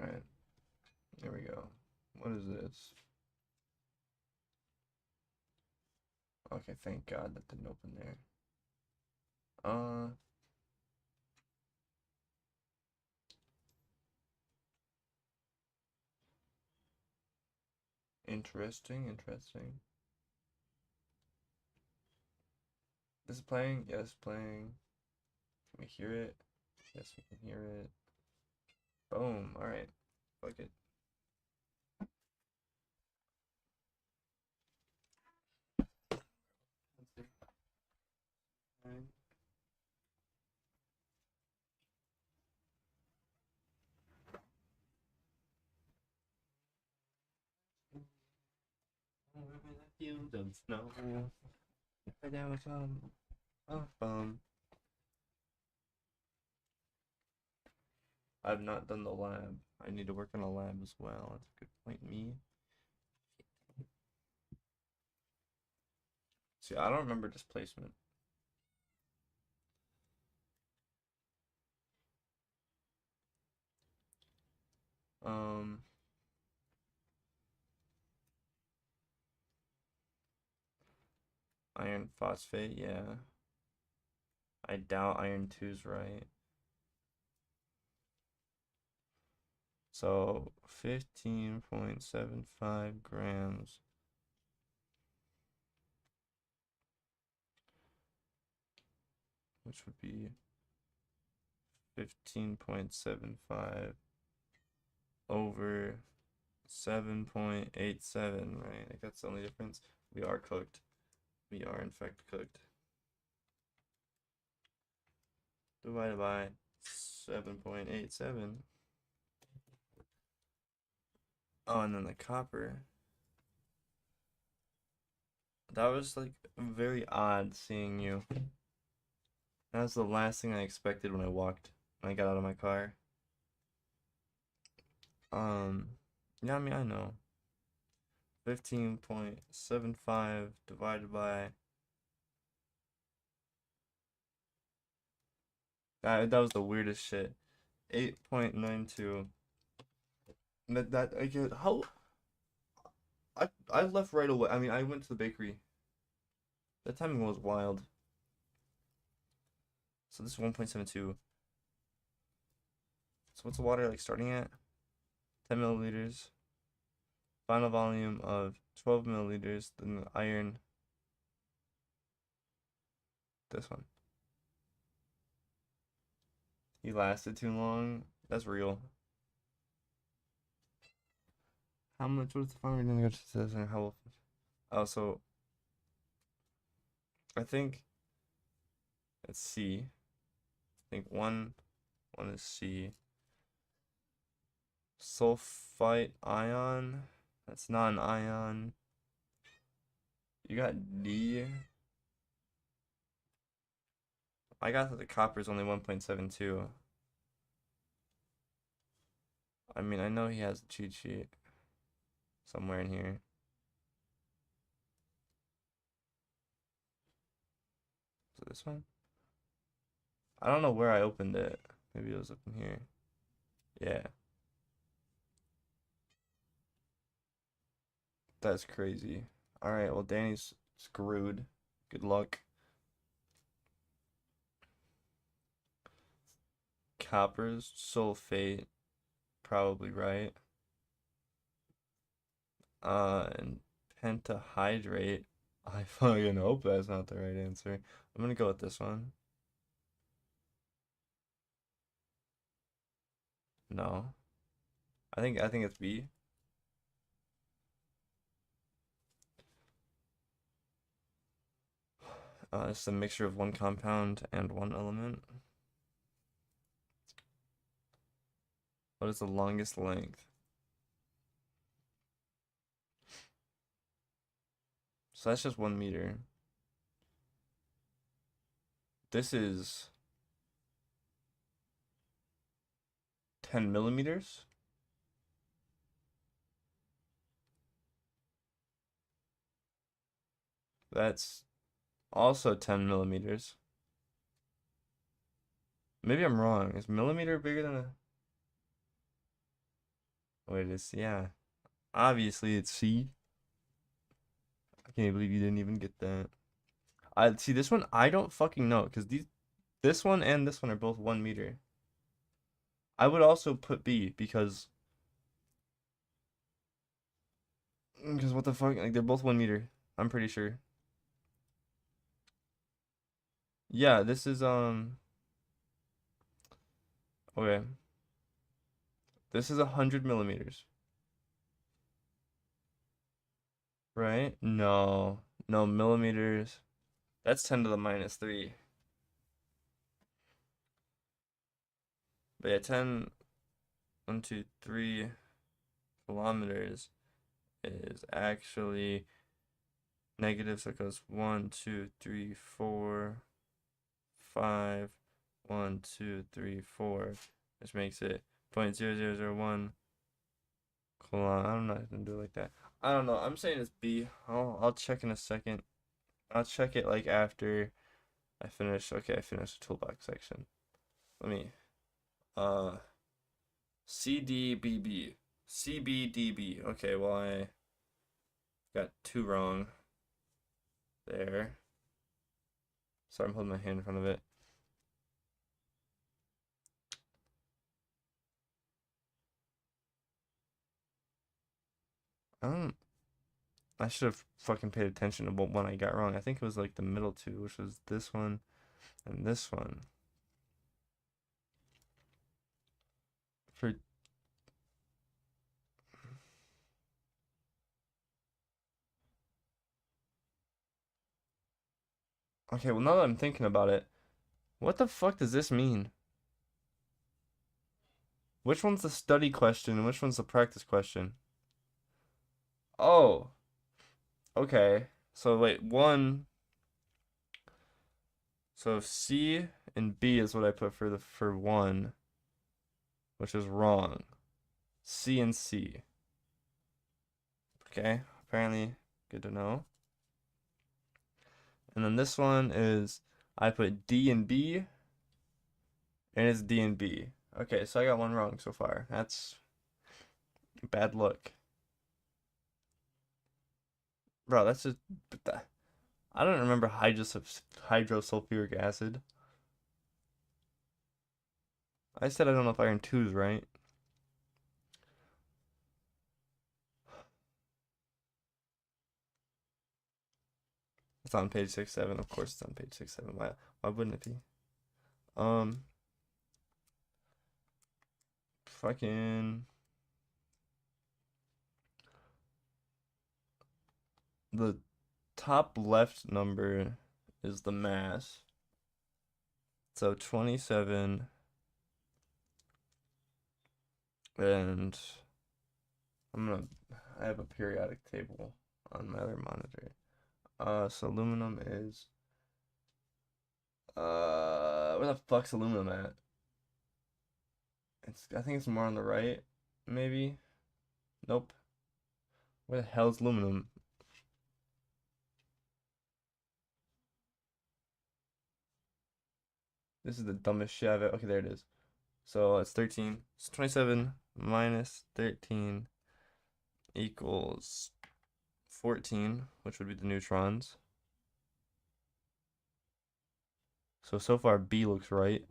Alright, there we go. What is this? Okay, thank God that didn't open there. Interesting. This is playing? Yes, playing. Can we hear it? Yes, we can hear it. Boom. Alright. Fuck it. Don't snow. I've not done the lab. I need to work on a lab as well. That's a good point, me. See, I don't remember displacement. Um, Iron phosphate, yeah. I doubt iron 2's right. So 15.75 grams. Which would be 15.75 over 7.87, right? Like that's the only difference. We are cooked. We are in fact cooked. Divided by 7.87. Oh, and then the copper. That was like very odd seeing you. That was the last thing I expected when I got out of my car. Yeah, I mean, I know. 15.75 divided by that was the weirdest shit. 8.92. That I get how I left right away. I mean, I went to the bakery. That timing was wild. So this is 1.72. So what's the water like starting at? 10 milliliters. Final volume of 12 milliliters. Then the iron. This one. He lasted too long. That's real. How much was the final we're gonna go to this and how? Oh, so I think it's C. I think one is C. Sulfite ion. That's not an ion. You got D. I got that the copper is only 1.72. I mean, I know he has a cheat sheet somewhere in here. Is it this one? I don't know where I opened it. Maybe it was up in here. Yeah. That's crazy. Alright, well, Danny's screwed. Good luck. Copper's sulfate. Probably right. And pentahydrate. I fucking hope that's not the right answer. I'm gonna go with this one. No. I think it's B. It's a mixture of one compound and one element. What is the longest length? So that's just 1 meter. This is 10 millimeters. That's also 10 millimeters. Maybe I'm wrong. Is millimeter bigger than a... Wait, it's yeah. Obviously, it's C. I can't believe you didn't even get that. I see this one. I don't fucking know because this one and this one are both 1 meter. I would also put B because what the fuck? Like they're both 1 meter. I'm pretty sure. Yeah, this is okay. This is 100 millimeters, right? No, no millimeters. That's 10 to the minus 3. But yeah, 10, 1, 2, 3 kilometers is actually negative. So it goes 1, 2, 3, 4, 5, 1, 2, 3, 4, which makes it 0.0001 kilometer. I'm not gonna do it like that. I don't know. I'm saying it's B. I'll check in a second. I'll check it like after I finish. Okay, I finished the toolbox section. Let me uh CDBB. CBDB. Okay, well I got two wrong there. Sorry, I'm holding my hand in front of it. Um, I should have fucking paid attention to what one I got wrong. I think it was like the middle two, which was this one and this one. For okay, well now that I'm thinking about it, what the fuck does this mean? Which one's the study question and which one's the practice question? Oh, okay. So wait, one. So C and B is what I put for one, which is wrong. C and C. Okay, apparently good to know. And then this one is I put D and B, and it's D and B. Okay, so I got one wrong so far. That's bad luck. Bro, that's just I don't remember hydrosulfuric acid. I said I don't know if iron 2 is right. It's on page 6-7. Of course it's on page 6-7. Why wouldn't it be? Um fucking the top left number is the mass. So 27 and I have a periodic table on my other monitor. So aluminum is where the fuck's aluminum at? I think it's more on the right, maybe. Nope. Where the hell's aluminum? This is the dumbest shit I've ever. Okay, there it is. So it's 13. It's 27 minus 13 equals 14, which would be the neutrons. So far B looks right.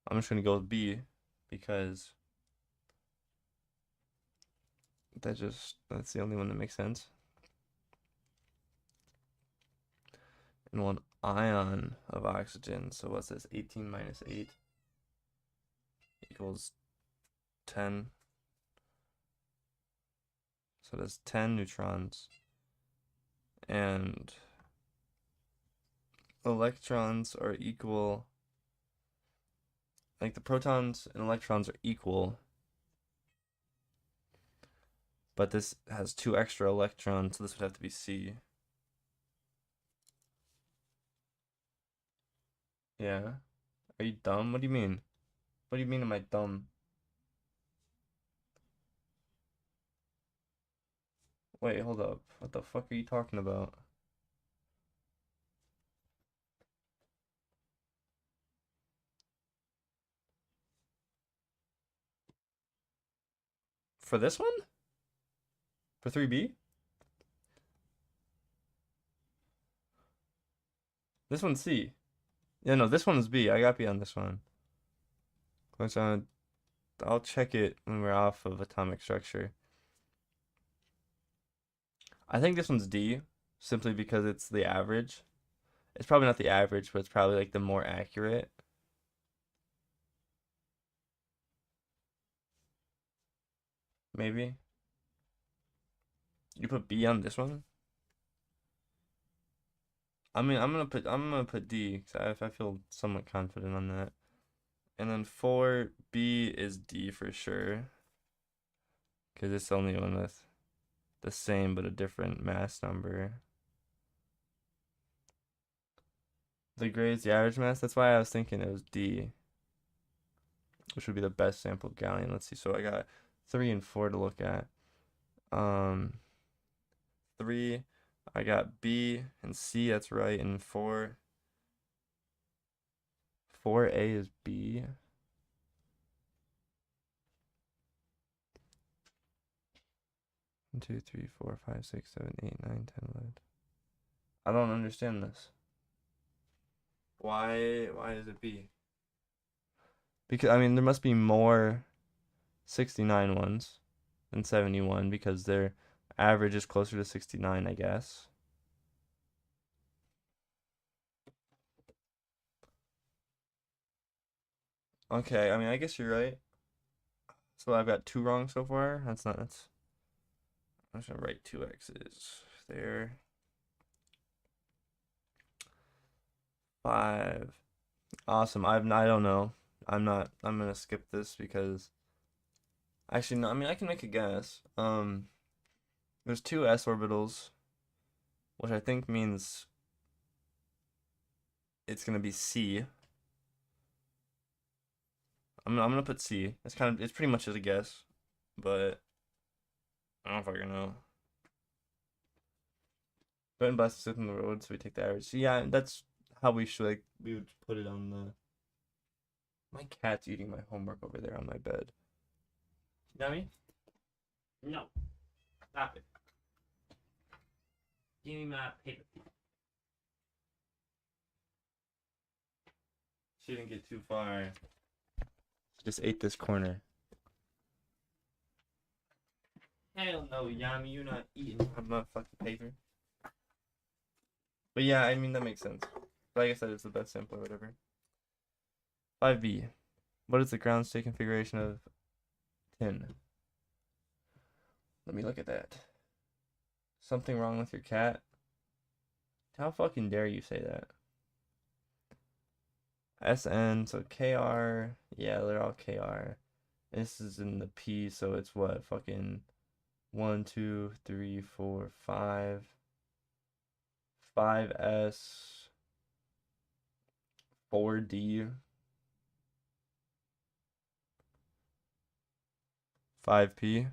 I'm just gonna go with B because that's the only one that makes sense. And one ion of oxygen. So what's this? 18 minus 8 equals 10. So that's 10 neutrons. And electrons are equal. Like the protons and electrons are equal. But this has 2 extra electrons, so this would have to be C. Yeah. Are you dumb? What do you mean? What do you mean am I dumb? Wait, hold up. What the fuck are you talking about? For this one? For 3B? This one's C. Yeah, no, this one's B. I got B on this one. Which I'll check it when we're off of atomic structure. I think this one's D, simply because it's the average. It's probably not the average, but it's probably like the more accurate. Maybe. You put B on this one? I mean, I'm gonna put D because I feel somewhat confident on that. And then 4B is D for sure, because it's the only one with the same but a different mass number. The grade's the average mass. That's why I was thinking it was D, which would be the best sample gallium. Let's see. So I got 3 and 4 to look at. 3, I got B and C. That's right. And 4A is B. One, 2, 3, 4, 5, 6, 7, 8, 9, 10, 11. I don't understand this. Why is it B? Because I mean there must be more 69 ones than 71 because their average is closer to 69, I guess. Okay, I mean I guess you're right. So I've got 2 wrong so far. That's not that's I'm just gonna write 2 X's there. 5. Awesome. I don't know. I'm gonna skip this because actually no, I mean I can make a guess. There's 2 s orbitals, which I think means it's gonna be C. I'm gonna put C. It's pretty much as a guess, but I don't fucking know. Burn blast is within the road, so we take the average. So yeah, that's how we would put it on the. My cat's eating my homework over there on my bed. Yummy? No. Stop it. Give me my paper. She didn't get too far. Just ate this corner. Hell no, Yami, you're not eating my fucking paper. But yeah, I mean that makes sense. Like I said, it's the best sample or whatever. 5B. What is the ground state configuration of tin? Let me look at that. Something wrong with your cat? How fucking dare you say that? SN, so KR, yeah, they're all KR. This is in the P, so it's what? Fucking 1, 2, 3, 4, 5. 5S, 4D, 5P.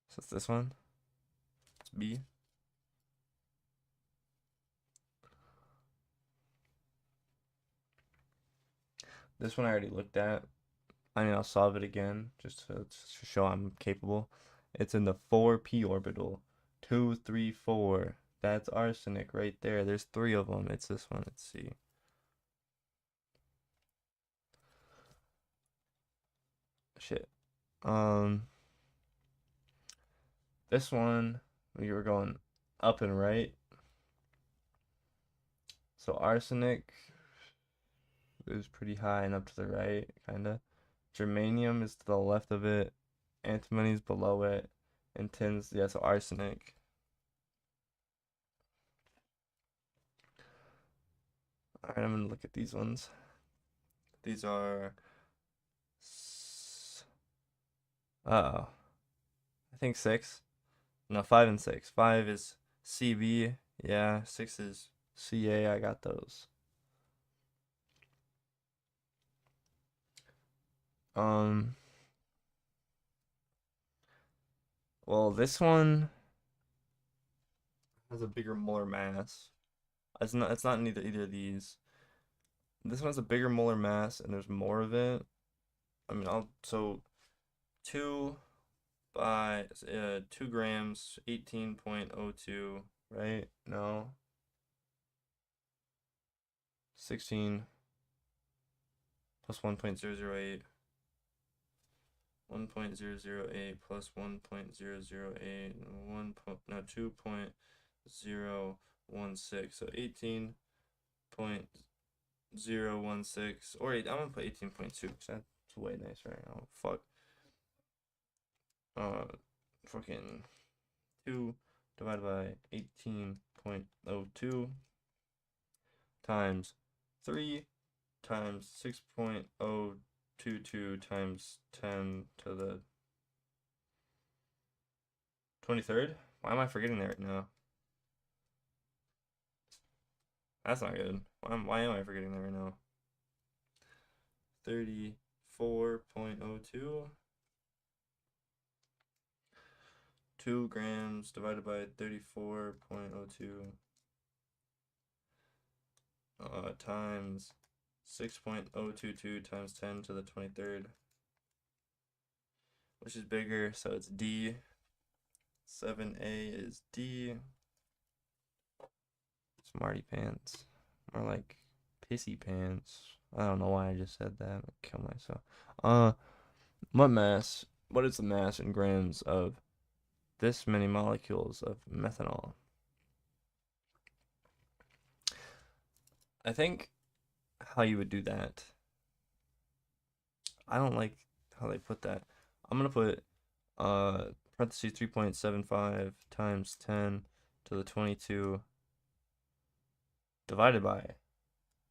So it's this one. It's B. This one I already looked at. I mean, I'll solve it again just to show I'm capable. It's in the 4p orbital. 2, 3, 4. That's arsenic right there. There's 3 of them. It's this one. Let's see. Shit. This one, we were going up and right. So arsenic is pretty high and up to the right, kinda. Germanium is to the left of it. Antimony is below it. And tin's, yeah, so arsenic. Alright, I'm gonna look at these ones. These are. Oh. I think 6. No, 5 and 6. 5 is CB. Yeah, 6 is CA. I got those. Well, this one has a bigger molar mass. It's not neither either of these. This one has a bigger molar mass and there's more of it. I mean, 2 by 2 grams, 18.02, right? No. 16 plus 1.008. 1.008 plus 1.008, 2.016, so 18.016, or I'm gonna put 18.2 because that's way nicer right now. Fuck. Fucking 2 divided by 18.02 times 3 times 6.022 times 10 to the 23rd? Why am I forgetting that right now? That's not good. Why am I forgetting that right now? 34.02. 2 grams divided by 34.02 times 6.022 times 10 to the 23rd, which is bigger, so it's D. 7A is D. Smarty pants. More like pissy pants. I don't know why I just said that. I'm gonna kill myself. What is the mass in grams of this many molecules of methanol? I think how you would do that, I don't like how they put that. I'm gonna put parentheses 3.75 times 10 to the 22 divided by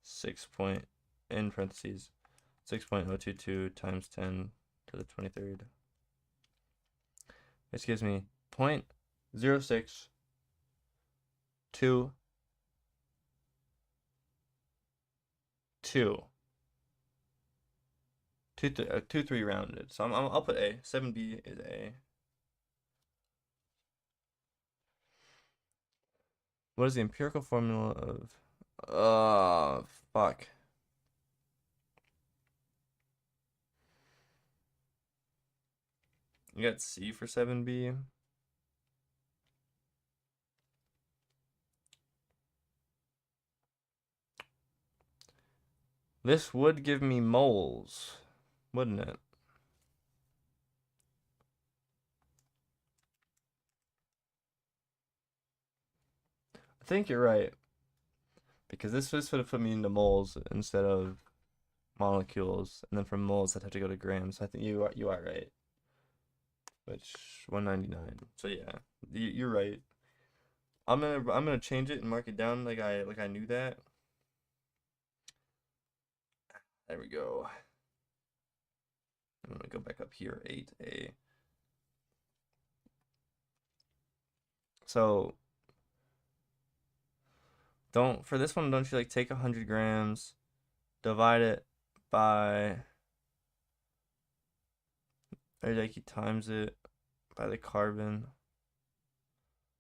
6 point in parentheses 6.022 times 10 to the 23rd, which gives me 0.0622 3 rounded. So I'll put A. 7B is A. What is the empirical formula of fuck. You got C for 7B. This would give me moles, wouldn't it? I think you're right. Because this would have put me into moles instead of molecules. And then from moles I'd have to go to grams. So I think you are right. Which 199. So yeah, you're right. I'm gonna change it and mark it down like I knew that. There we go. I'm gonna go back up here, 8A. So for this one, don't you like take 100 grams, divide it by, or like you times it by the carbon.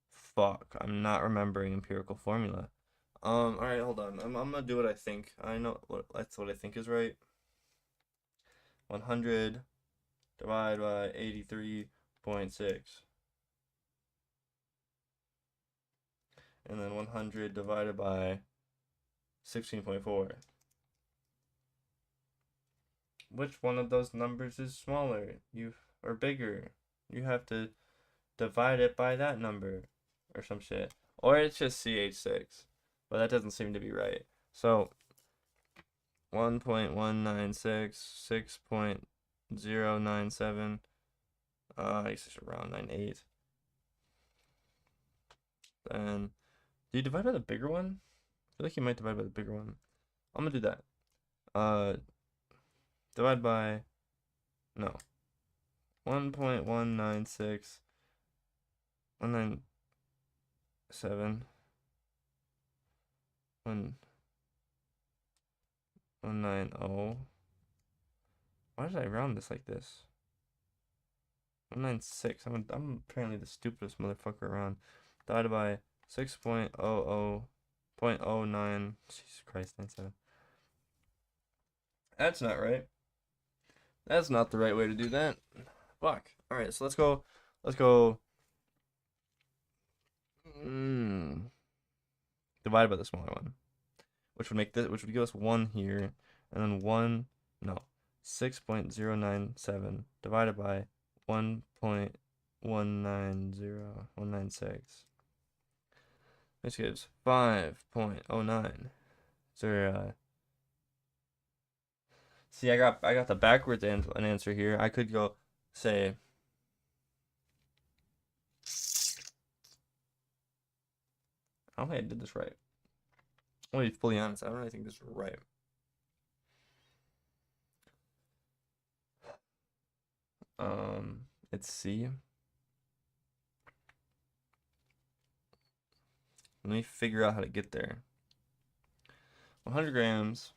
Fuck, I'm not remembering empirical formula. All right, hold on. I'm gonna do what I think. I know that's what I think is right. 100 divided by 83.6. And then 100 divided by 16.4. Which one of those numbers is smaller? Or bigger? You have to divide it by that number or some shit. Or it's just CH6. But that doesn't seem to be right. So 1.196, 6.097, I guess it's around 98. Then do you divide by the bigger one? I feel like you might divide by the bigger one. I'm gonna do that. Divide by, no, 1.196, 197, 190. Why did I round this like this? 196. I'm apparently the stupidest motherfucker around. Divided by 6.00.09. Jesus Christ, 97. That's not right. That's not the right way to do that. Fuck. All right, so let's go. Let's go. Mm, divided by the smaller one, which would make this, which would give us 1 here, and then 1, no, 6.097 divided by 1.190196, which gives 5.09. So see, I got the backwards an answer here. I could go say, I don't think I did this right. I'm gonna be fully honest. I don't really think this is right. It's C. Let me figure out how to get there. 100 grams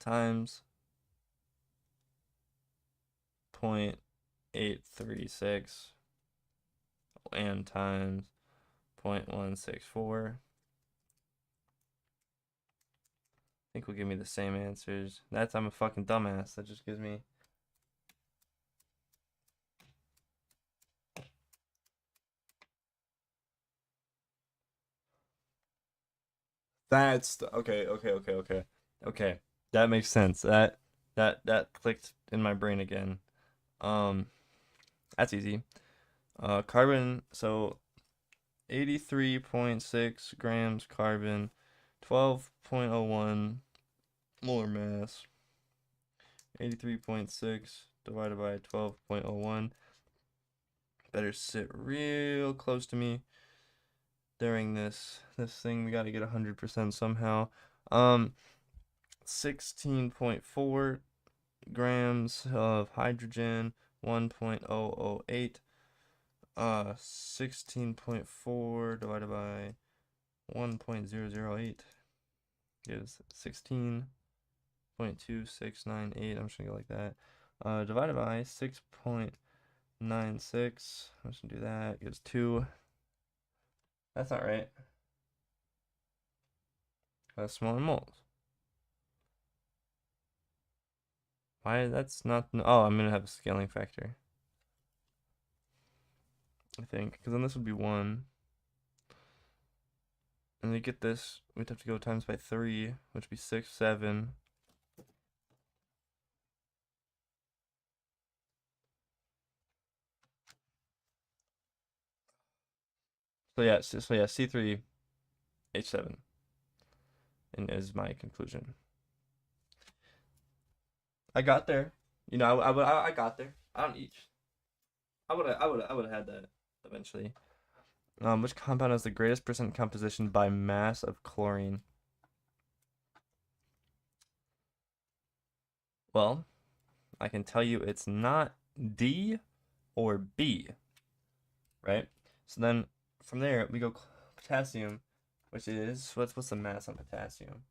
times 0.836 and times 0.164. I think will give me the same answers. I'm a fucking dumbass. That just gives me. That's okay. Okay. That makes sense. That clicked in my brain again. Um, that's easy. Carbon. So 83.6 grams carbon, 12.01 molar mass. 83.6 divided by 12.01. Better sit real close to me during this thing. We got to get 100% somehow. 16.4 grams of hydrogen, 1.008. 16.4 divided by 1.008 gives 16.2698. I'm just gonna go like that. Divided by 6.96. I'm just gonna do that. Gives 2. That's not right. That's smaller moles. Why? That's not. Oh, I'm gonna have a scaling factor, I think, because then this would be 1. And to get this, we'd have to go times by 3, which would be 6, 7. So yeah, C3H7 and is my conclusion. I got there. You know, I got there. I don't each. I would have had that eventually. Which compound has the greatest percent composition by mass of chlorine? Well, I can tell you it's not D or B, right? So then from there we go potassium, which is what's the mass on potassium?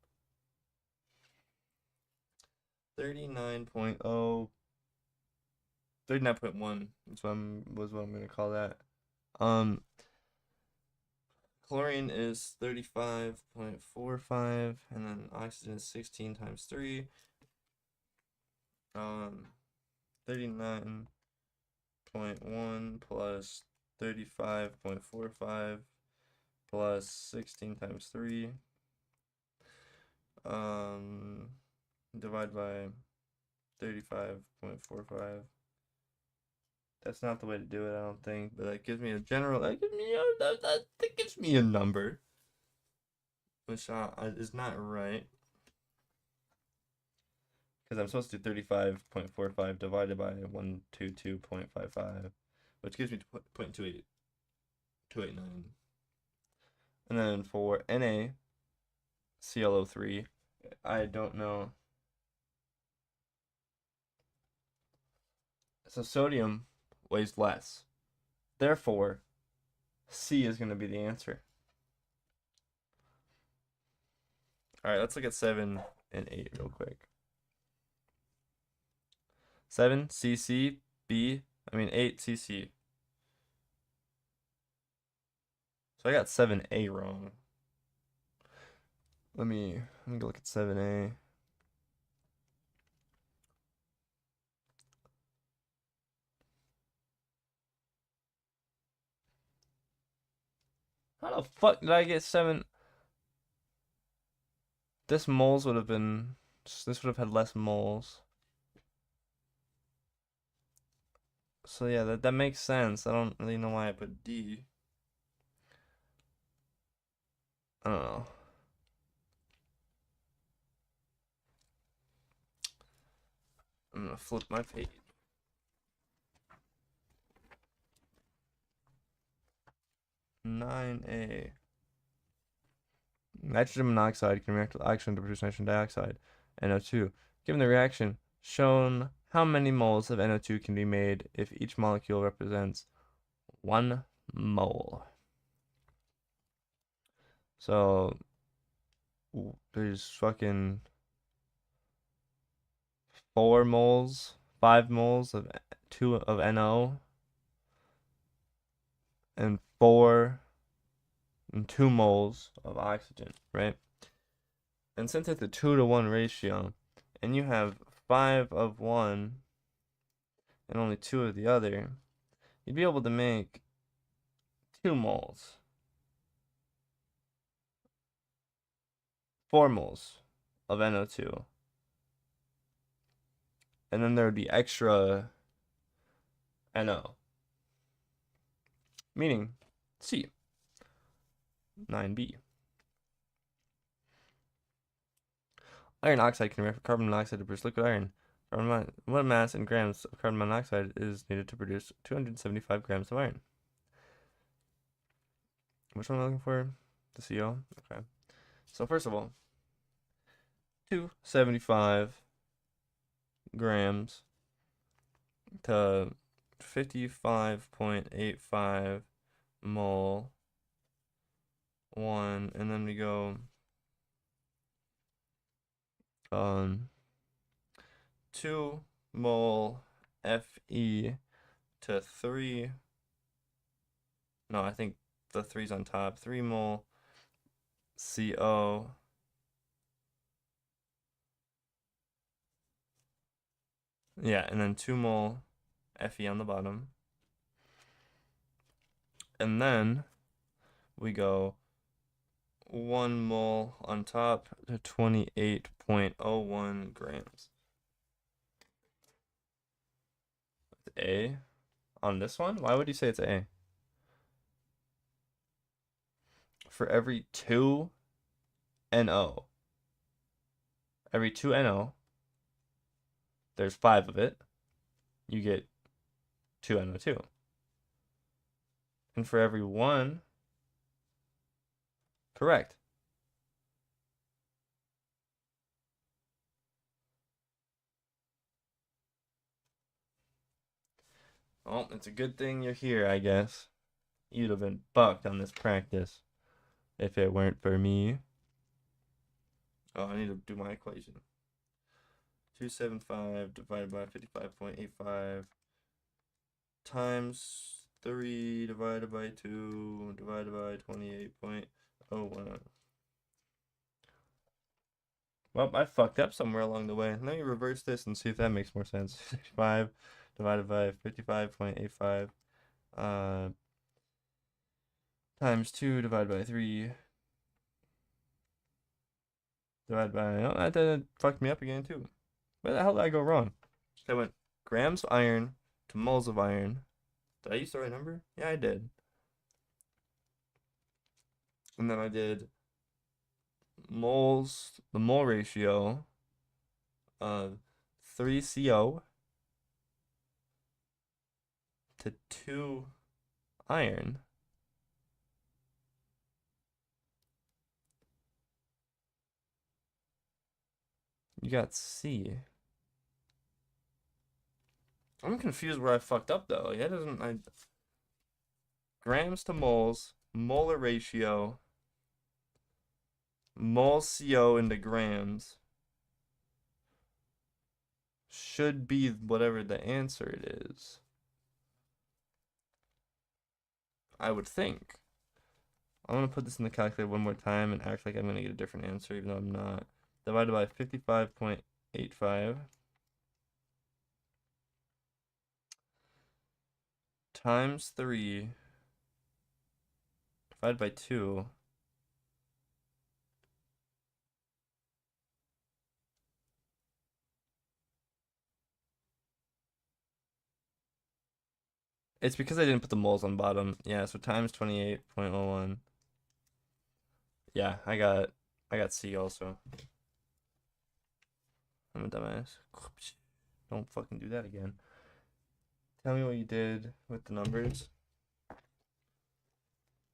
39.0 39.1 was what I'm gonna call that. Um, Chlorine is 35.45, and then oxygen is 16 times 3. 39.1 plus 35.45 plus 16 times 3. Divide by 35.45. That's not the way to do it, I don't think, but that gives me a general. That gives me a number, which is not right, because I'm supposed to do 35.45 divided by 122.55, which gives me 0.289. And then for NaClO3, I don't know. So sodium weighs less. Therefore, C is going to be the answer. All right, let's look at 7 and 8 real quick. 7 CC B, 8 CC. So I got 7A wrong. Let me go look at 7A. How the fuck did I get 7? This moles would have been. This would have had less moles. So yeah, that makes sense. I don't really know why I put D. I don't know. I'm gonna flip my page. 9A. Nitrogen monoxide can react with oxygen to produce nitrogen dioxide, NO2. Given the reaction, shown how many moles of NO2 can be made if each molecule represents 1 mole. So there's fucking 4 moles, 5 moles of 2 of NO, and 2 moles of oxygen, right? And since it's a 2-to-1 ratio, and you have 5 of one and only 2 of the other, you'd be able to make 2 moles. 4 moles of NO2. And then there would be extra NO. Meaning C. 9B. Iron oxide can react with carbon monoxide to produce liquid iron. What mass in grams of carbon monoxide is needed to produce 275 grams of iron? Which one am I looking for? The CO? Okay. So first of all, 275 grams to 55.85 mole 1, and then we go 2 mole Fe to 3. No, I think the 3's on top. 3 mole CO. Yeah, and then 2 mole Fe on the bottom. And then we go 1 mole on top to 28.01 grams. A on this one? Why would you say it's A? For every 2 NO, every 2 NO, there's 5 of it, you get 2 NO2. And for every 1, correct. Well, it's a good thing you're here, I guess. You'd have been fucked on this practice if it weren't for me. Oh, I need to do my equation. 275 divided by 55.85 times 3 divided by 2 divided by 28.01. Well, I fucked up somewhere along the way. Let me reverse this and see if that makes more sense. 65 divided by 55.85 times 2 divided by 3 divided by... Oh, that fucked me up again, too. Where the hell did I go wrong? I went grams of iron to moles of iron. Did I use the right number? Yeah, I did. And then I did moles, the mole ratio of 3CO to 2 iron. You got C. I'm confused where I fucked up though. Yeah, doesn't grams to moles, molar ratio, mole CO into grams should be whatever the answer it is. I would think. I'm gonna put this in the calculator one more time and act like I'm gonna get a different answer, even though I'm not. Divided by 55.85 times 3 divided by 2. It's because I didn't put the moles on bottom. Yeah, so times 28.01. Yeah, I got C also. I'm a dumbass. Don't fucking do that again. Tell me what you did with the numbers.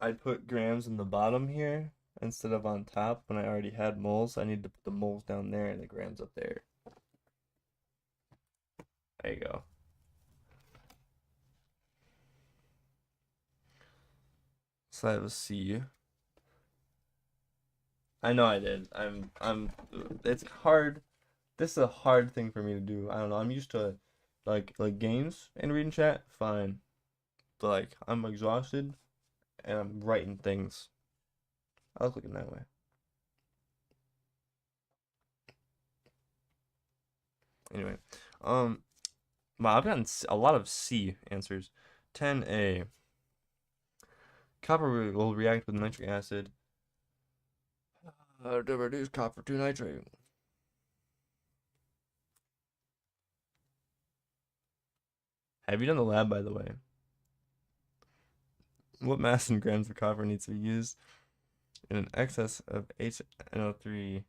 I put grams in the bottom here instead of on top when I already had moles. I need to put the moles down there and the grams up there. There you go. So that was C. I know I did. It's hard. This is a hard thing for me to do. I don't know. I'm used to like games and reading chat, fine. But like I'm exhausted and I'm writing things. I was looking that way. Anyway, wow, I've gotten a lot of C answers. 10A. Copper will react with nitric acid to reduce copper to nitrate. Have you done the lab, by the way? What mass in grams of copper needs to be used in an excess of HNO3?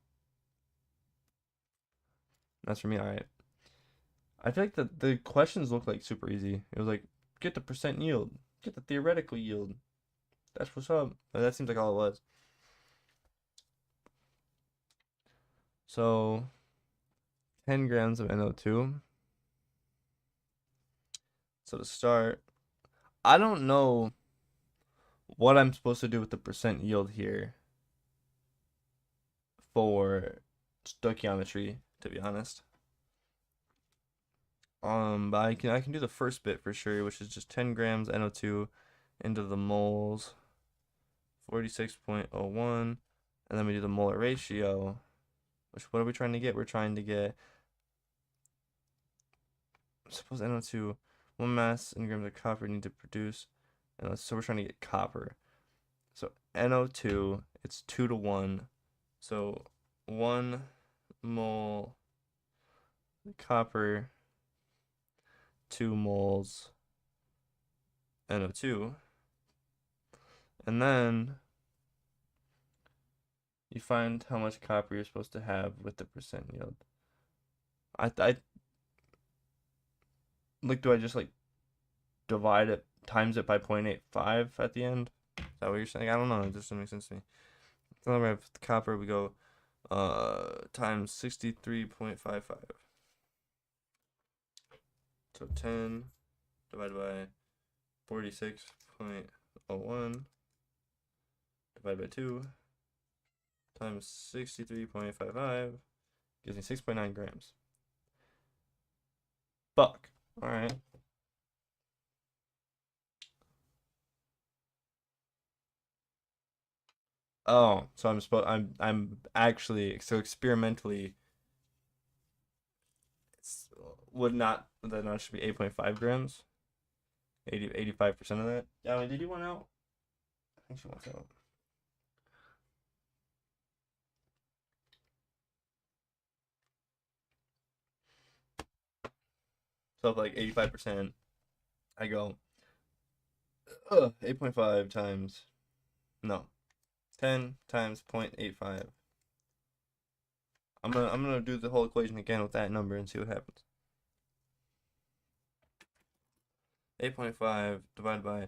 That's for me. All right. I feel like the questions look like super easy. It was like, get the percent yield, get the theoretical yield. That's what's up. That seems like all it was. So, 10 grams of NO2. So to start, I don't know what I'm supposed to do with the percent yield here for stoichiometry, to be honest. But I can do the first bit for sure, which is just 10 grams NO2 into the moles, 46.01, and then we do the molar ratio, which what are we trying to get? We're trying to get, suppose NO2, 1 mass in grams of copper need to produce, and so we're trying to get copper. So NO2, it's 2 to 1, so 1 mole copper, 2 moles NO2, and then you find how much copper you're supposed to have with the percent yield. I like, do I just like divide it, times it by 0.85 at the end? Is that what you're saying? I don't know. It just doesn't make sense to me. So then we have the copper, we go times 63.55. So 10 divided by 46.01 divided by 2 times 63.55 gives me 6.9 grams. Fuck. All right. Oh, so I'm actually, so experimentally would not, then that should be 8.5 grams. 85% of that. Yeah, I mean, did you want out? I think she wants out. So if like 85%, I go 8.5 times, no, 10 times 0.85. I'm gonna do the whole equation again with that number and see what happens. 8.5 divided by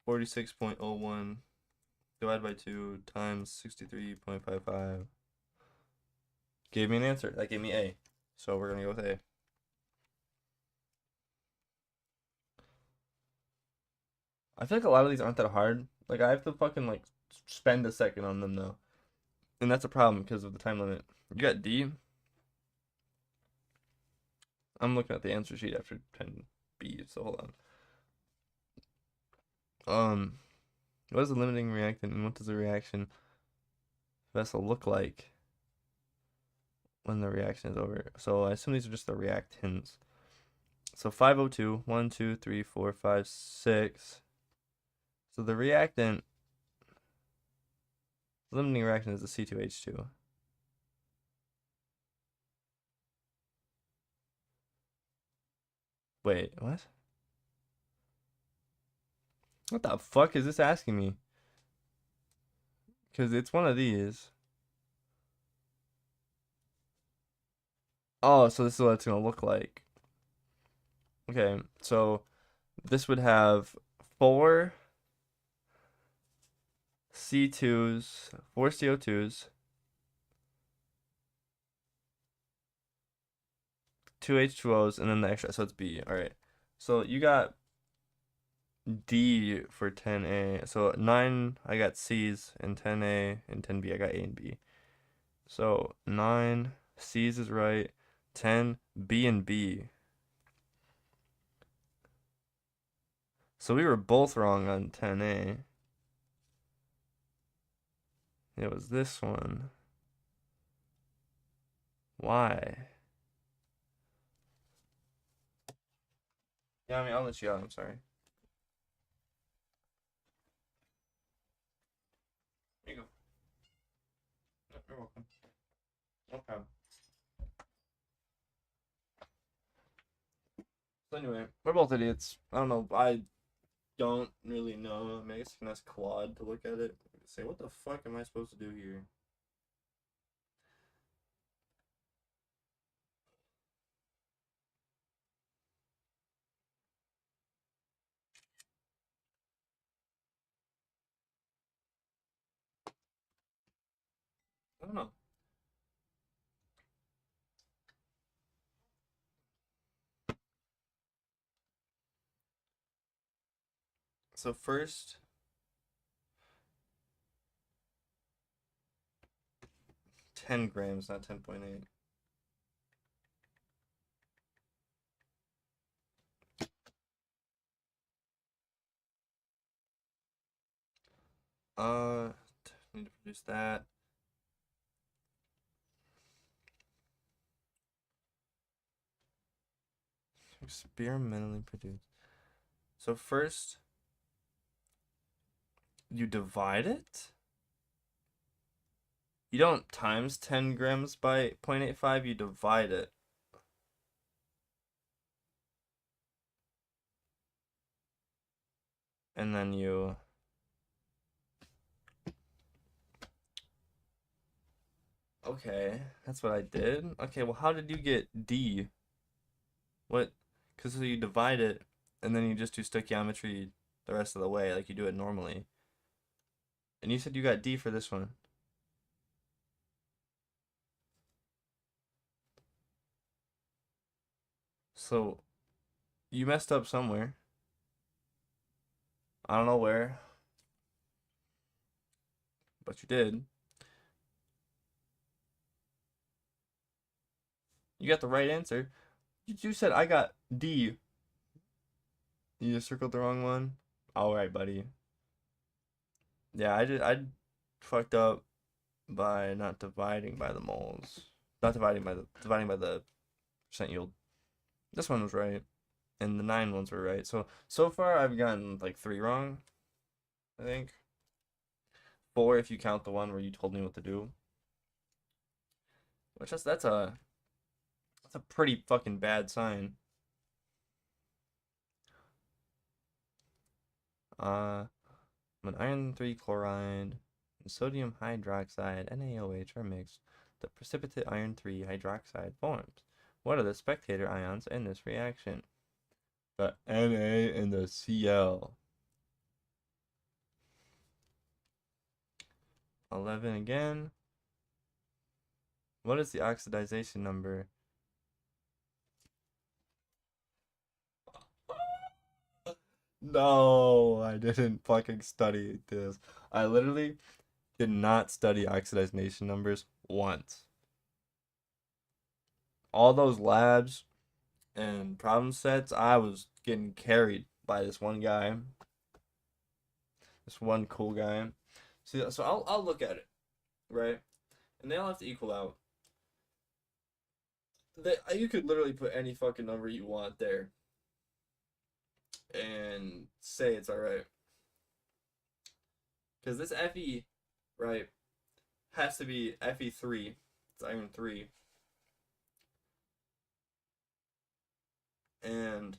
46.01 divided by 2 times 63.55 gave me an answer. That gave me A. So we're gonna go with A. I feel like a lot of these aren't that hard. Like I have to fucking like spend a second on them though. And that's a problem because of the time limit. You got D. I'm looking at the answer sheet after 10B, so hold on. Um What is the limiting reactant and what does the reaction vessel look like when the reaction is over? So I assume these are just the reactants. So 5O2, 1, 2, 3, 4, 5, 6. So the reactant, limiting reaction is the C2H2. Wait, what? What the fuck is this asking me? Because it's one of these. Oh, so this is what it's going to look like. Okay, so this would have 4 C2s, 4 CO2s, 2 H2Os, and then the extra, so it's B. All right. So you got D for 10A. So 9, I got C's, and 10A and 10B, I got A and B. So 9 C's is right, 10 B and B. So we were both wrong on 10A. It was this one. Why? Yeah, I mean, I'll let you out. I'm sorry. Here you go. You're welcome. No problem. So anyway, we're both idiots. I don't know. I don't really know. I mean, I guess you can ask Claude to look at it. Say, what the fuck am I supposed to do here? I don't know. So first, 10 grams, not 10.8. Uh, need to produce that. Experimentally produce. So first, you divide it. You don't times 10 grams by 0.85, you divide it. And then you okay, that's what I did. Okay, well, how did you get D? What? Because you divide it, and then you just do stoichiometry the rest of the way, like you do it normally. And you said you got D for this one. So you messed up somewhere. I don't know where, but you did. You got the right answer. You said I got D. You just circled the wrong one. All right, buddy. Yeah, I fucked up by not dividing by the moles. Not dividing by the percent yield. This one was right, and the 9 ones were right. So far I've gotten like 3 wrong, I think. 4 if you count the one where you told me what to do. Which is that's a pretty fucking bad sign. When iron 3 chloride and sodium hydroxide NaOH are mixed, the precipitate iron 3 hydroxide forms. What are the spectator ions in this reaction? The Na and the Cl. 11 again. What is the oxidization number? No, I didn't fucking study this. I literally did not study oxidation numbers once. All those labs and problem sets, I was getting carried by this one guy. this one cool guy. So I'll look at it, right? And they all have to equal out. You could literally put any fucking number you want there and say it's alright. Because this FE, right, has to be FE3. It's iron 3. And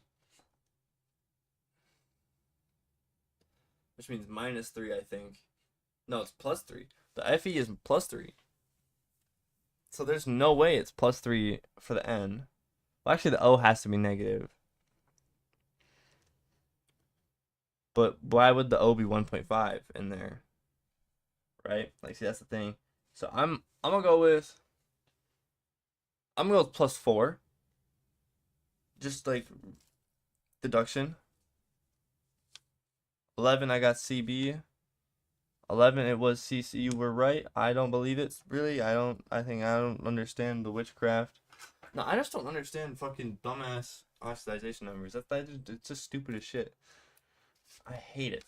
which means -3, I think. No, it's +3. The FE is +3. So there's no way it's +3 for the N. Well, actually, the O has to be negative. But why would the O be 1.5 in there? Right? Like, see, that's the thing. So I'm gonna go with +4. Just like deduction. 11, I got CB. 11, it was CC. You were right. I don't believe it. Really, I don't understand the witchcraft. No, I just don't understand fucking dumbass oxidization numbers. It's just stupid as shit. I hate it.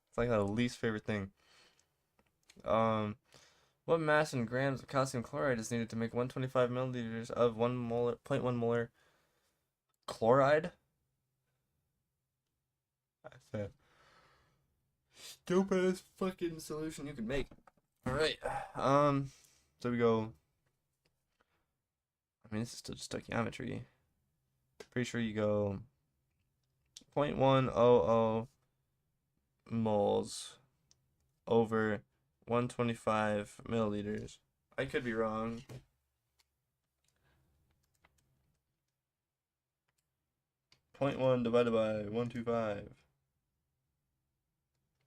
It's like the least favorite thing. What mass in grams of calcium chloride is needed to make 125 milliliters of 1 molar, 0.1 molar chloride? That's the stupidest fucking solution you could make. All right. So we go. I mean, this is still just stoichiometry. Pretty sure you go 0.100 moles over 125 milliliters. I could be wrong. .1 divided by 125.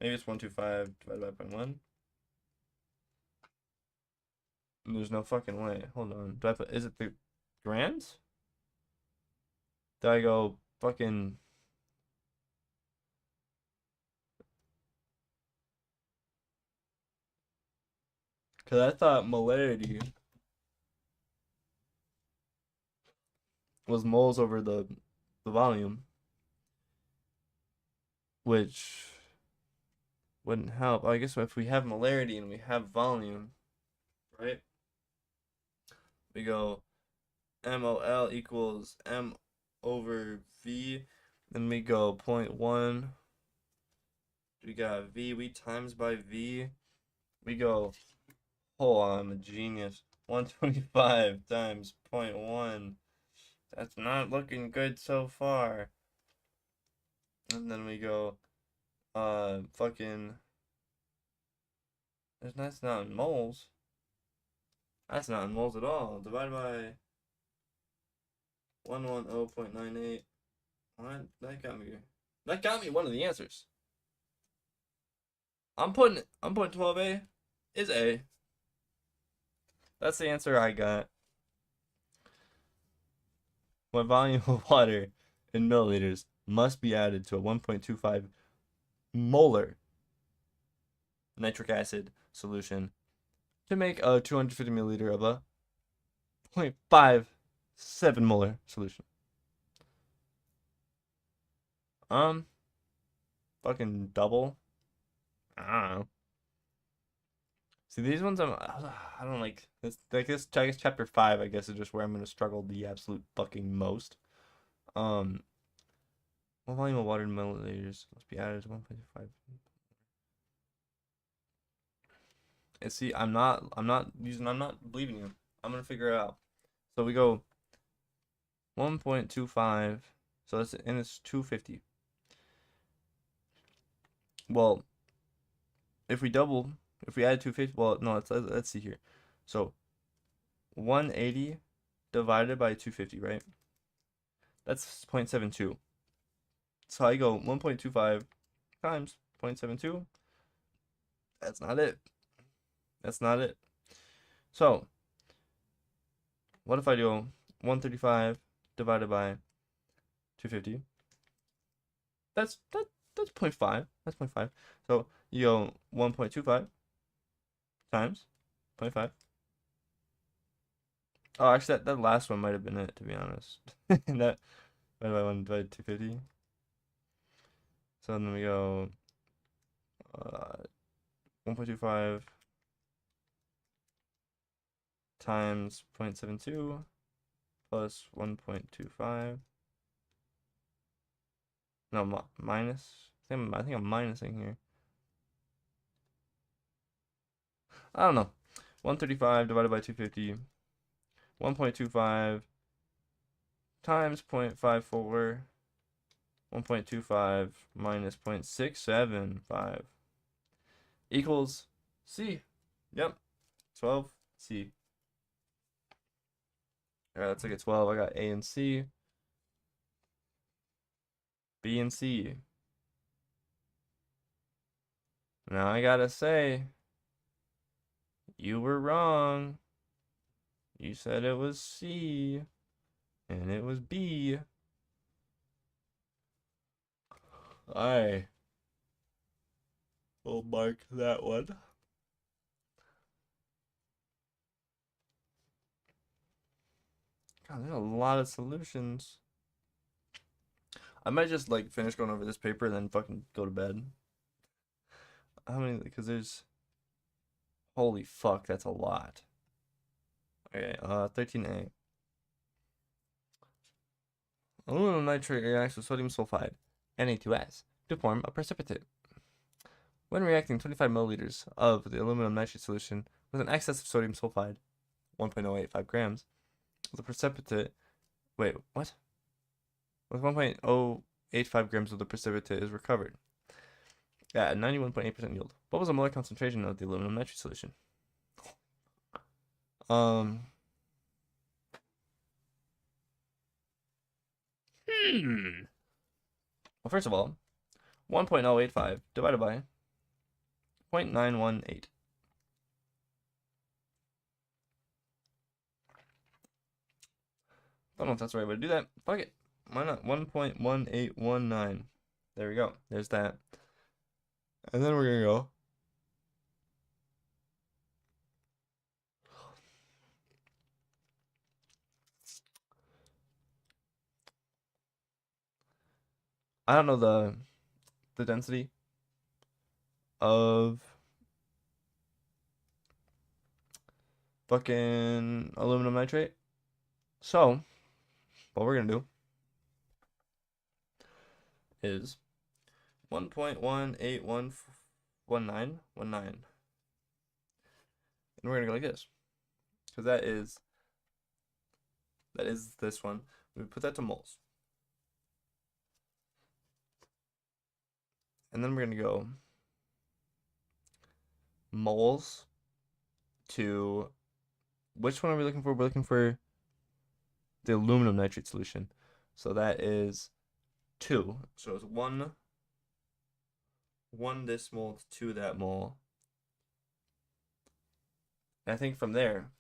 Maybe it's 125 divided by 0.1. There's no fucking way. Hold on. Is it the grams? Do I go fucking... Because I thought molarity was moles over the volume, which wouldn't help. I guess if we have molarity and we have volume, right? We go MOL equals M over V. Then we go 0.1. We got V. We times by V. We go, hold on, I'm a genius. 125 times 0.1. That's not looking good so far. And then we go, fucking. That's not in moles. That's not in moles at all. Divided by 110.98. What? That got me. That got me one of the answers. I'm putting 12A is A. That's the answer I got. What volume of water in milliliters must be added to a 1.25 molar nitric acid solution to make a 250 milliliter of a 0.57 molar solution? Fucking double. I don't know. See, these ones I don't like. This, like this, I guess chapter 5, I guess, is just where I'm gonna struggle the absolute fucking most. What volume of water in milliliters must be added to 1.5? And see, I'm not believing you. I'm gonna figure it out. So we go 1.25. So it's 250. Well, if we add 250, well, no, let's see here. So 180 divided by 250, right? That's 0.72. So I go 1.25 times 0.72. That's not it. That's not it. So what if I do 135 divided by 250? That's 0.5. That's 0.5. So you go 1.25 times 0.5. Oh, actually, that last one might have been it, to be honest. That divided by 1 divided 250. So then we go 1.25 times 0.72 plus 1.25. No, minus. I think I'm minusing here. I don't know. 135 divided by 250. 1.25 times 0.54. 1.25 minus 0.675 equals C. Yep. 12 C. Alright, let's look at 12. I got A and C. B and C. Now I gotta say, you were wrong. You said it was C, and it was B. I will mark that one. God, there's a lot of solutions. I might just like finish going over this paper and then fucking go to bed. How many? Because there's. Holy fuck, that's a lot. Okay, 13A. Aluminum nitrate reacts with sodium sulfide, Na2S, to form a precipitate. When reacting 25 milliliters of the aluminum nitrate solution with an excess of sodium sulfide, 1.085 grams, the precipitate. Wait, what? With 1.085 grams of the precipitate is recovered at 91.8% yield. What was the molar concentration of the aluminum nitrate solution? Well, first of all, 1.085 divided by 0.918. Don't know if that's the right way to do that. Fuck it. Why not? 1.1819. There we go. There's that. And then we're going to go. I don't know the density of fucking aluminum nitrate. So, what we're going to do is 1.1811919. And we're going to go like this. Because that is this one. We put that to moles. And then we're going to go moles to, which one are we looking for? We're looking for the aluminum nitrate solution. So that is 2. So it's 1 this mole to 2 that mole. And I think from there,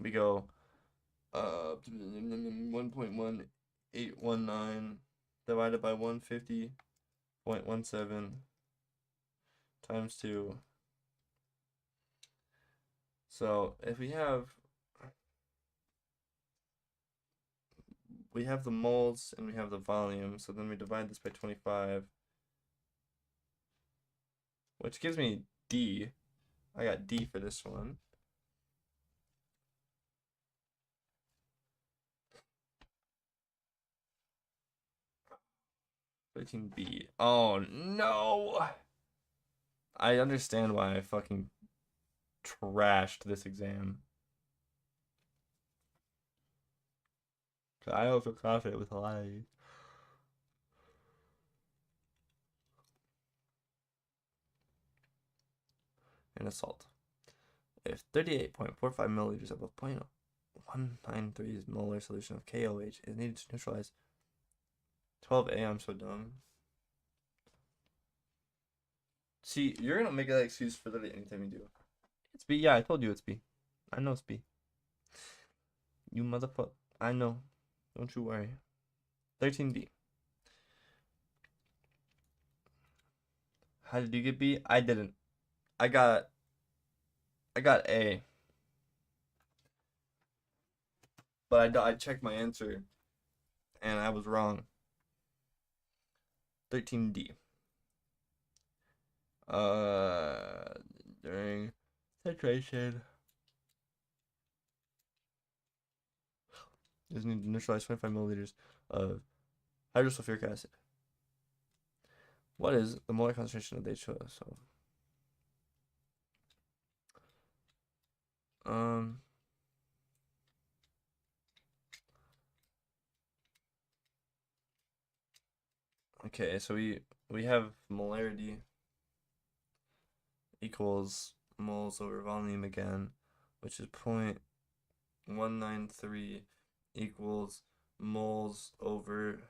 we go 1.1819 divided by 150.17 times 2. So if we have the moles and we have the volume, so then we divide this by 25, which gives me D. I got D for this one. B. Oh no! I understand why I fucking trashed this exam. I don't feel confident with a lot of these. And a salt. If 38.45 milliliters of a 0.193 molar solution of KOH is needed to neutralize 12A, I'm so dumb. See, you're gonna make that excuse for literally anytime you do. It's B. Yeah, I told you it's B. I know it's B. You motherfucker. I know. Don't you worry. 13D. How did you get B? I didn't. I got A. But I checked my answer and I was wrong. 13D. During titration is needed to neutralize 25 milliliters of hydrosulfuric acid. What is the molar concentration of the H2O? So, okay, so we have molarity equals moles over volume again, which is 0.193 equals moles over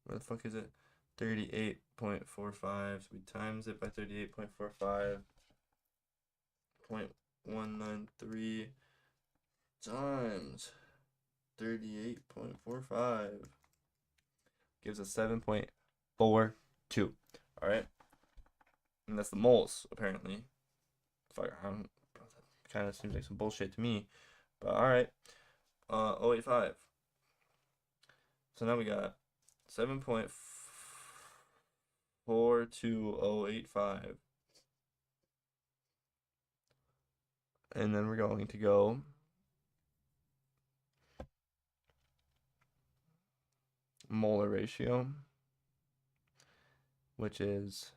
where the fuck is it? 38.45. So we times it by 38.45. 0.193 times 38.45 gives us 7.42. All right, and that's the moles apparently. Fuck, kind of seems like some bullshit to me, but all right. 0.85. So now we got 7.42085. And then we're going to go molar ratio, which is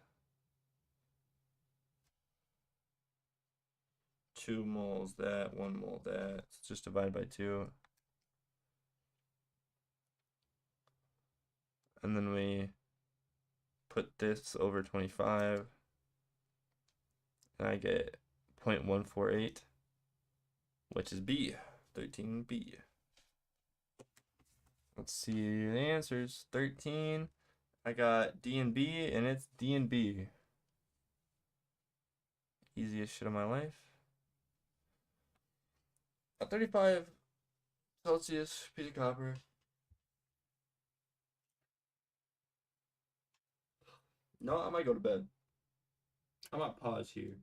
2 moles that, 1 mole that. So just divide by 2. And then we put this over 25. And I get 0.148, which is B, 13B. Let's see the answers. 13. I got D and B, and it's D and B. Easiest shit of my life. A 35 Celsius piece of copper. No, I might go to bed. I might pause here.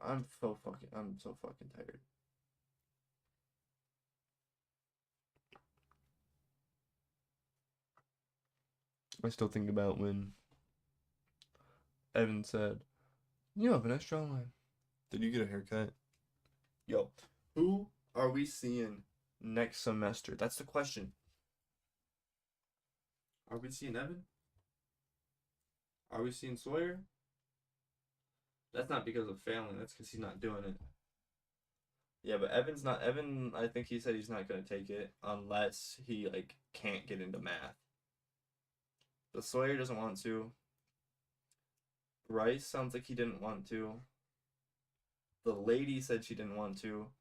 I'm so fucking tired. I still think about when Evan said, "You have an extra line. Did you get a haircut?" Yo, who are we seeing next semester? That's the question. Are we seeing Evan? Are we seeing Sawyer? That's not because of failing. That's because he's not doing it. Yeah, but Evan's not. Evan, I think he said he's not gonna take it unless he like can't get into math. But Sawyer doesn't want to. Bryce sounds like he didn't want to. The lady said she didn't want to.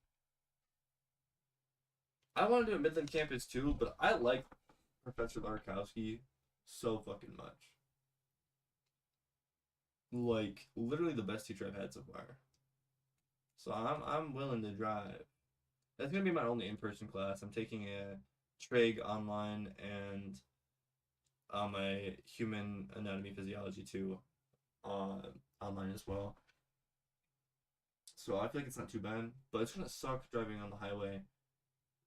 I want to do a Midland campus too, but I like Professor Larkowski so fucking much. Like literally the best teacher I've had so far. So I'm willing to drive. That's gonna be my only in-person class. I'm taking a Trig online and my human anatomy physiology too online as well. So I feel like it's not too bad, but it's gonna suck driving on the highway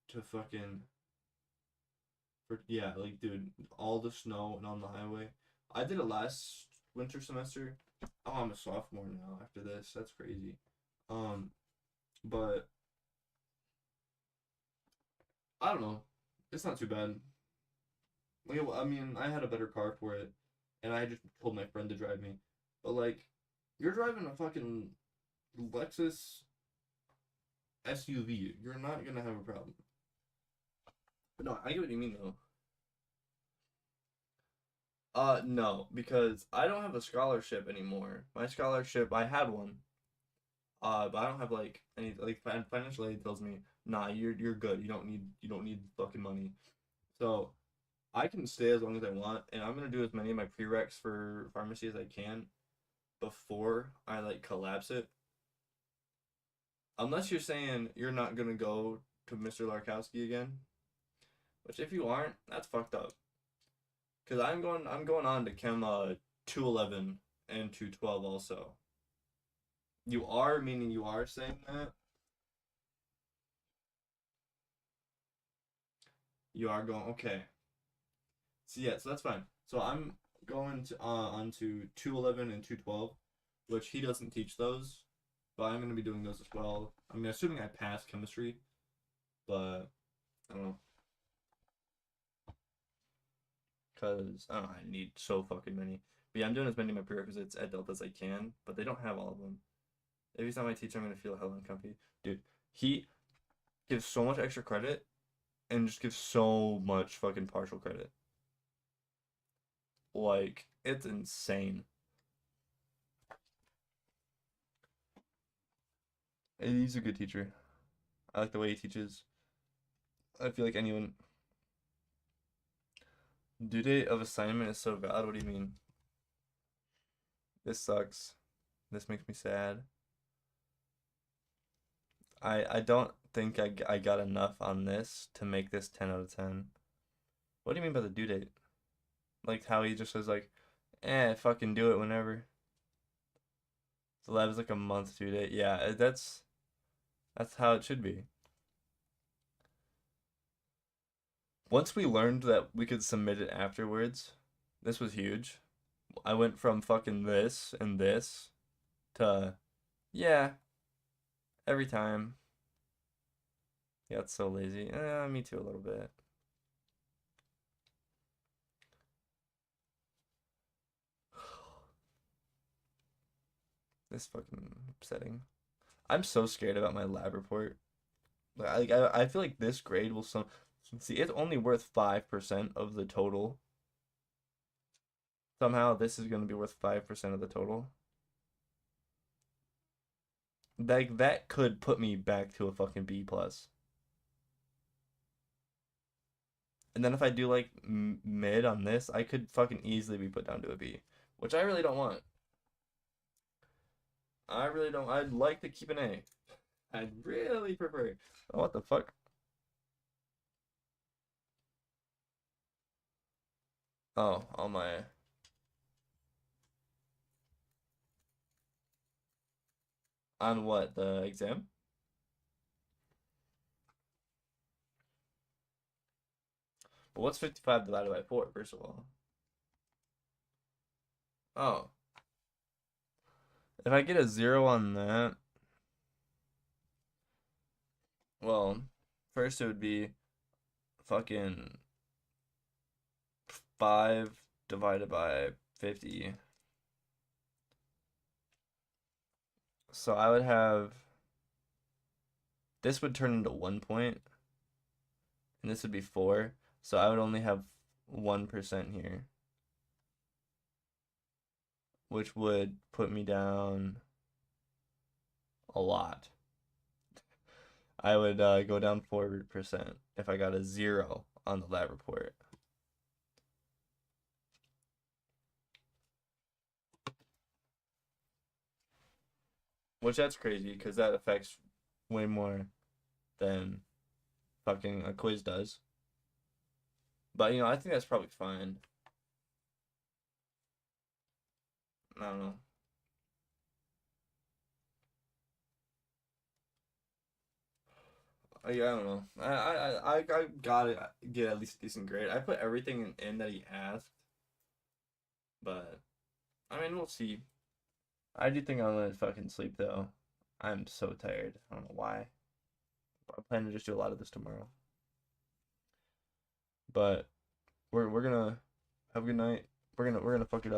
to fucking yeah, like dude, all the snow and on the highway. I did it last winter semester. Oh, I'm a sophomore now after this. That's crazy. But I don't know. It's not too bad. Like, I mean, I had a better car for it, and I just told my friend to drive me. But like, you're driving a fucking Lexus SUV. You're not gonna have a problem. But no, I get what you mean though. No, because I don't have a scholarship anymore. My scholarship, I had one. But I don't have like any like financial aid tells me, nah, you're good. You don't need fucking money. So I can stay as long as I want, and I'm gonna do as many of my prereqs for pharmacy as I can before I like collapse it. Unless you're saying you're not gonna go to Mr. Larkowski again, which if you aren't, that's fucked up. Cause I'm going on to Chem 211 and 212 also. You are meaning you are saying that? You are going okay. So yeah, so that's fine. So I'm going to on to 211 and 212, which he doesn't teach those, but I'm gonna be doing those as well. I mean, assuming I pass chemistry, but I don't know, cause I don't know, I need so fucking many. But yeah, I'm doing as many of my prerequisites at Delta as I can, but they don't have all of them. If he's not my teacher, I'm gonna feel hella uncomfy. Dude, he gives so much extra credit and just gives so much fucking partial credit. Like, it's insane. And he's a good teacher. I like the way he teaches. I feel like anyone. Due date of assignment is so valid. What do you mean? This sucks. This makes me sad. I don't think I got enough on this to make this 10 out of 10. What do you mean by the due date? Like how he just says like, fucking do it whenever. The lab is like a month due date. Yeah, that's how it should be. Once we learned that we could submit it afterwards, this was huge. I went from fucking this and this to, yeah, every time. Yeah, it's so lazy. Me too a little bit. This fucking upsetting. I'm so scared about my lab report. Like I feel like this grade will see it's only worth 5% of the total. Somehow this is gonna be worth 5% of the total. Like that could put me back to a fucking B plus. And then if I do like mid on this, I could fucking easily be put down to a B, which I really don't want. I really don't. I'd like to keep an A. I'd really prefer. Oh, what the fuck? Oh, on my. On what? The exam? But what's 55 divided by 4, first of all? Oh. If I get a 0 on that, well, first it would be fucking 5 divided by 50. So I would have. This would turn into 1 point, and this would be 4. So I would only have 1% here, which would put me down a lot. I would go down 4% if I got a 0 on the lab report. Which that's crazy because that affects way more than fucking a quiz does. But I think that's probably fine. I don't know. Yeah, I don't know. I gotta get at least a decent grade. I put everything in that he asked, but I mean we'll see. I do think I'm gonna fucking sleep though. I'm so tired. I don't know why. I plan to just do a lot of this tomorrow. But we're gonna have a good night. We're gonna fuck it up.